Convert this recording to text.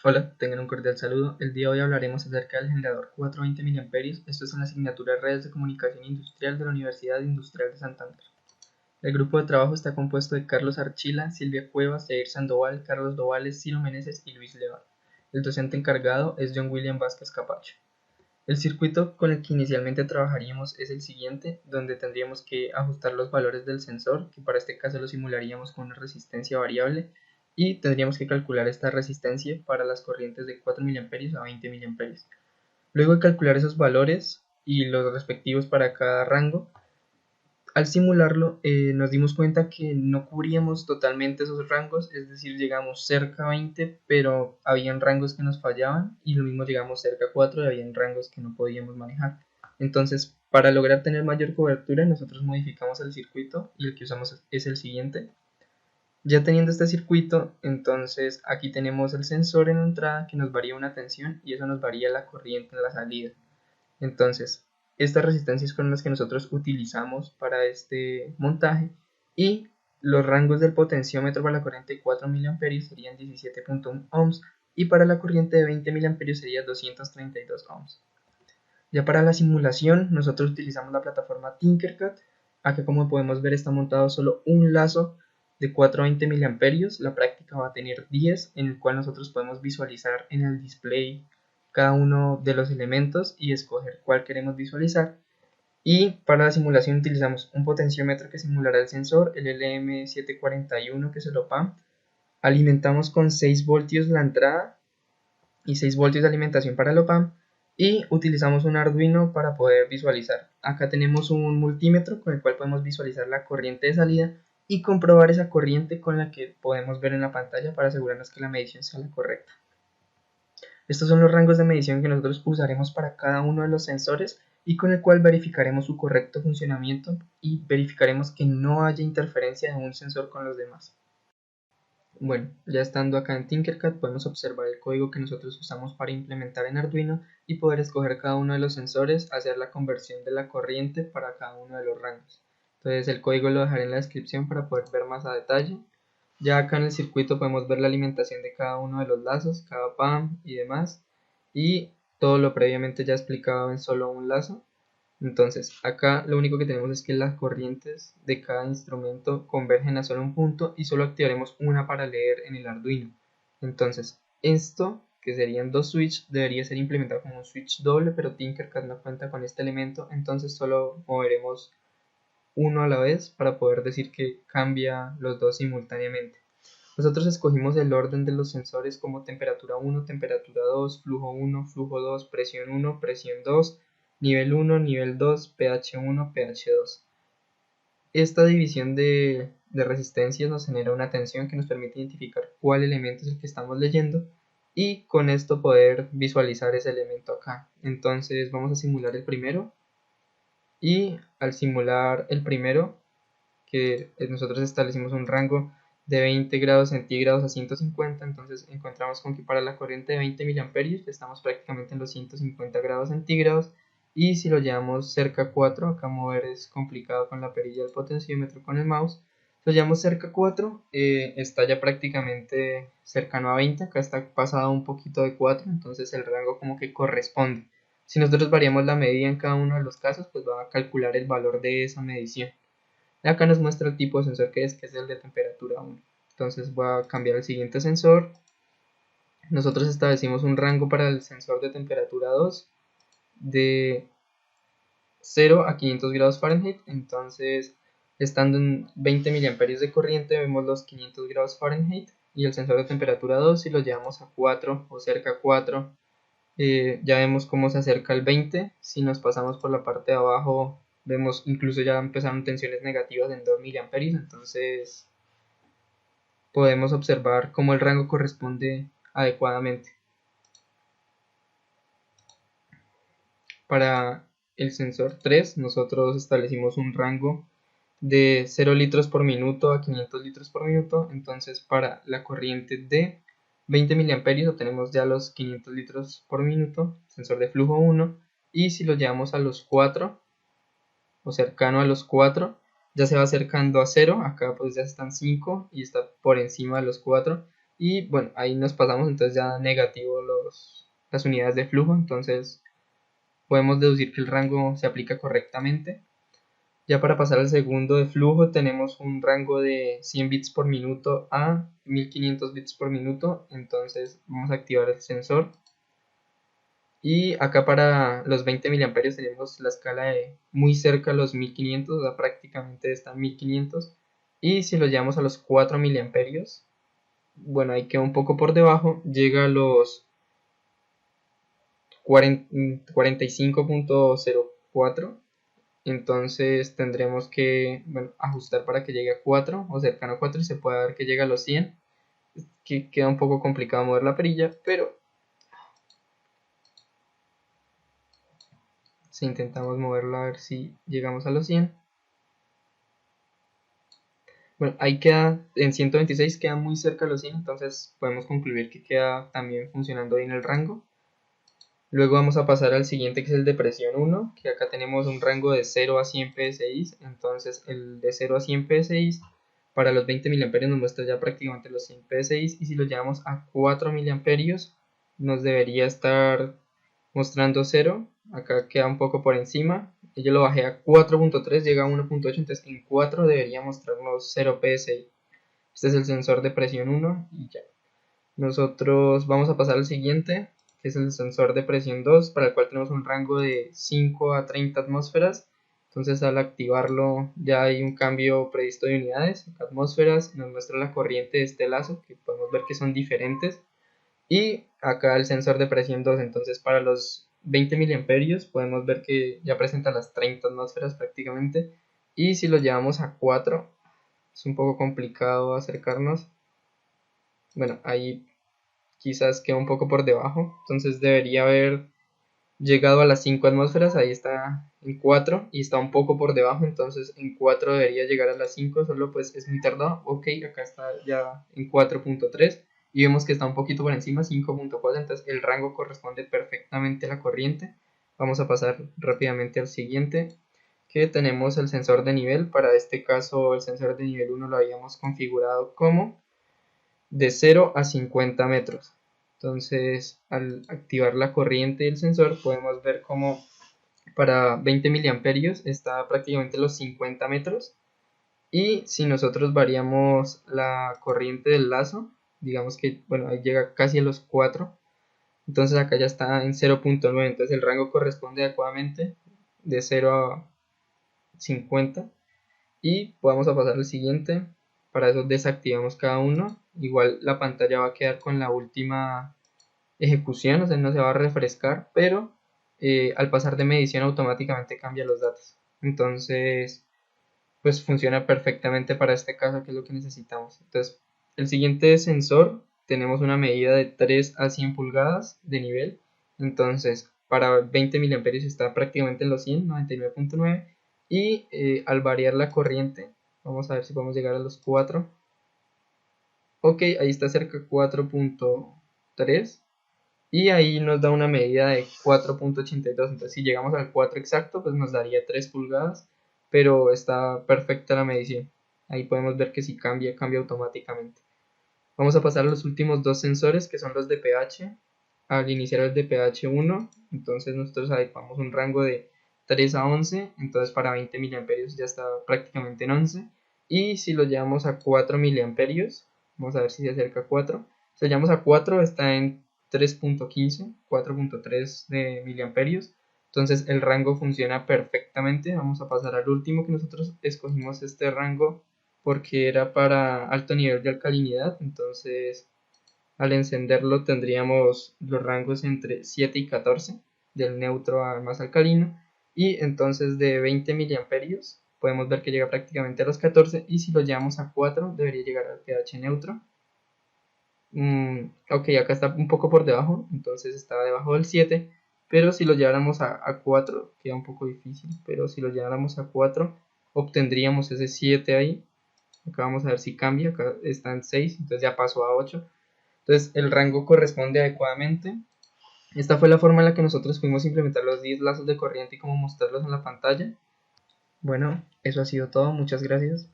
Hola, tengan un cordial saludo. El día de hoy hablaremos acerca del generador 420 mA. Esto es en la asignatura Redes de Comunicación Industrial de la Universidad Industrial de Santander. El grupo de trabajo está compuesto de Carlos Archila, Silvia Cuevas, Jair Sandoval, Carlos Dovales, Ciro Meneses y Luis León. El docente encargado es John William Vázquez Capacho. El circuito con el que inicialmente trabajaríamos es el siguiente, donde tendríamos que ajustar los valores del sensor, que para este caso lo simularíamos con una resistencia variable, y tendríamos que calcular esta resistencia para las corrientes de 4 mA a 20 mA. Luego de calcular esos valores y los respectivos para cada rango, al simularlo nos dimos cuenta que no cubríamos totalmente esos rangos, es decir, llegamos cerca a 20, pero habían rangos que nos fallaban, y lo mismo llegamos cerca a 4 y habían rangos que no podíamos manejar. Entonces, para lograr tener mayor cobertura, nosotros modificamos el circuito y el que usamos es el siguiente. Ya teniendo este circuito, entonces aquí tenemos el sensor en la entrada que nos varía una tensión y eso nos varía la corriente en la salida. Entonces, estas resistencias son las que nosotros utilizamos para este montaje, y los rangos del potenciómetro para la corriente de 4 mA serían 17.1 ohms y para la corriente de 20 mA sería 232 ohms. Ya para la simulación nosotros utilizamos la plataforma Tinkercad. Acá, como podemos ver, está montado solo un lazo de 420 mA. La práctica va a tener 10, en el cual nosotros podemos visualizar en el display cada uno de los elementos y escoger cuál queremos visualizar. Y para la simulación utilizamos un potenciómetro que simulará el sensor, el LM741, que es el OPAMP. Alimentamos con 6 voltios la entrada y 6 voltios de alimentación para el OPAMP, y utilizamos un Arduino para poder visualizar. Acá tenemos un multímetro con el cual podemos visualizar la corriente de salida y comprobar esa corriente con la que podemos ver en la pantalla para asegurarnos que la medición sea la correcta. Estos son los rangos de medición que nosotros usaremos para cada uno de los sensores y con el cual verificaremos su correcto funcionamiento y verificaremos que no haya interferencia de un sensor con los demás. Bueno, ya estando acá en Tinkercad podemos observar el código que nosotros usamos para implementar en Arduino y poder escoger cada uno de los sensores, hacer la conversión de la corriente para cada uno de los rangos. Entonces el código lo dejaré en la descripción para poder ver más a detalle. Ya acá en el circuito podemos ver la alimentación de cada uno de los lazos, cada PAM y demás, y todo lo previamente ya explicado en solo un lazo. Entonces, acá lo único que tenemos es que las corrientes de cada instrumento convergen a solo un punto y solo activaremos una para leer en el Arduino. Entonces, esto, que serían dos switches, debería ser implementado como un switch doble, pero Tinkercad no cuenta con este elemento, entonces solo moveremos uno a la vez para poder decir que cambia los dos simultáneamente. Nosotros escogimos el orden de los sensores como temperatura 1, temperatura 2, flujo 1, flujo 2, presión 1, presión 2, nivel 1, nivel 2, pH 1, pH 2. Esta división de resistencias nos genera una tensión que nos permite identificar cuál elemento es el que estamos leyendo y con esto poder visualizar ese elemento acá. Entonces vamos a simular el primero, y al simular el primero, que nosotros establecimos un rango de 20 grados centígrados a 150, entonces encontramos con que para la corriente de 20 mA estamos prácticamente en los 150 grados centígrados, y si lo llevamos cerca a 4, acá mover es complicado con la perilla del potenciómetro con el mouse, lo llevamos cerca a 4, está ya prácticamente cercano a 20, acá está pasado un poquito de 4, entonces el rango como que corresponde. Si nosotros variamos la medida en cada uno de los casos, pues va a calcular el valor de esa medición. Acá nos muestra el tipo de sensor que es el de temperatura 1. Entonces voy a cambiar el siguiente sensor. Nosotros establecimos un rango para el sensor de temperatura 2 de 0 a 500 grados Fahrenheit. Entonces, estando en 20 miliamperios de corriente, vemos los 500 grados Fahrenheit. Y el sensor de temperatura 2, si lo llevamos a 4 o cerca a 4, ya vemos cómo se acerca el 20. Si nos pasamos por la parte de abajo, vemos incluso ya empezaron tensiones negativas en 2 miliamperios. Entonces podemos observar cómo el rango corresponde adecuadamente. Para el sensor 3 nosotros establecimos un rango de 0 litros por minuto a 500 litros por minuto. Entonces para la corriente de 20 miliamperios obtenemos ya los 500 litros por minuto, sensor de flujo 1, y si lo llevamos a los 4 o cercano a los 4, ya se va acercando a 0, acá pues ya están 5 y está por encima de los 4, y bueno, ahí nos pasamos, entonces ya negativo las unidades de flujo, entonces podemos deducir que el rango se aplica correctamente. Ya para pasar al segundo de flujo tenemos un rango de 100 bits por minuto a 1500 bits por minuto, entonces vamos a activar el sensor. Y acá para los 20 miliamperios tenemos la escala de muy cerca a los 1500, o sea, prácticamente está en 1500. Y si lo llevamos a los 4 miliamperios, bueno, ahí queda un poco por debajo, llega a los 45.04. Entonces tendremos que, bueno, ajustar para que llegue a 4 o cercano a 4 y se pueda ver que llega a los 100. Que queda un poco complicado mover la perilla, pero si intentamos moverla a ver si llegamos a los 100. Bueno, ahí queda en 126, queda muy cerca de los 100, entonces podemos concluir que queda también funcionando bien el rango. Luego vamos a pasar al siguiente, que es el de presión 1, que acá tenemos un rango de 0 a 100 psi, entonces el de 0 a 100 psi para los 20 miliamperios nos muestra ya prácticamente los 100 psi, y si lo llevamos a 4 miliamperios nos debería estar mostrando 0, acá queda un poco por encima, yo lo bajé a 4.3, llega a 1.8, entonces en 4 debería mostrarnos 0 psi. Este es el sensor de presión 1 y ya. Nosotros vamos a pasar al siguiente, que es el sensor de presión 2, para el cual tenemos un rango de 5 a 30 atmósferas. Entonces al activarlo ya hay un cambio previsto de unidades, atmósferas, nos muestra la corriente de este lazo, que podemos ver que son diferentes. Y acá el sensor de presión 2, entonces para los 20 miliamperios podemos ver que ya presenta las 30 atmósferas prácticamente. Y si lo llevamos a 4, es un poco complicado acercarnos. Bueno, ahí quizás queda un poco por debajo, entonces debería haber llegado a las 5 atmósferas, ahí está en 4 y está un poco por debajo, entonces en 4 debería llegar a las 5, solo pues es muy tardado. Ok, acá está ya en 4.3 y vemos que está un poquito por encima, 5.4, entonces el rango corresponde perfectamente a la corriente. Vamos a pasar rápidamente al siguiente, que tenemos el sensor de nivel. Para este caso el sensor de nivel 1 lo habíamos configurado como de 0 a 50 metros. Entonces, al activar la corriente del sensor, podemos ver cómo para 20 miliamperios está prácticamente los 50 metros. Y si nosotros variamos la corriente del lazo, digamos que, bueno, ahí llega casi a los 4. Entonces acá ya está en 0.9. Entonces el rango corresponde adecuadamente de 0 a 50. Y vamos a pasar al siguiente. Para eso desactivamos cada uno. Igual la pantalla va a quedar con la última ejecución, o sea, no se va a refrescar, pero al pasar de medición automáticamente cambia los datos. Entonces, pues funciona perfectamente para este caso, que es lo que necesitamos. Entonces, el siguiente sensor, tenemos una medida de 3 a 100 pulgadas de nivel. Entonces, para 20 miliamperios está prácticamente en los 100, 99.9. Y al variar la corriente, vamos a ver si podemos llegar a los 4. Ok, ahí está cerca 4.3. Y ahí nos da una medida de 4.82. Entonces, si llegamos al 4 exacto, pues nos daría 3 pulgadas. Pero está perfecta la medición. Ahí podemos ver que si cambia, cambia automáticamente. Vamos a pasar a los últimos dos sensores, que son los de pH. Al iniciar el de pH 1, entonces nosotros adecuamos un rango de 3 a 11. Entonces para 20 miliamperios ya está prácticamente en 11. Y si lo llevamos a 4 miliamperios, vamos a ver si se acerca a 4. Si lo llevamos a 4 está en 3.15, 4.3 de miliamperios. Entonces el rango funciona perfectamente. Vamos a pasar al último, que nosotros escogimos este rango porque era para alto nivel de alcalinidad. Entonces al encenderlo tendríamos los rangos entre 7 y 14, del neutro al más alcalino, y entonces de 20 miliamperios podemos ver que llega prácticamente a los 14, y si lo llevamos a 4 debería llegar al pH neutro. Ok, acá está un poco por debajo, entonces está debajo del 7, pero si lo lleváramos a 4, queda un poco difícil, pero si lo lleváramos a 4 obtendríamos ese 7 ahí. Acá vamos a ver si cambia, acá está en 6, entonces ya pasó a 8. Entonces el rango corresponde adecuadamente. Esta fue la forma en la que nosotros fuimos a implementar los 10 lazos de corriente y cómo mostrarlos en la pantalla. Bueno, eso ha sido todo, muchas gracias.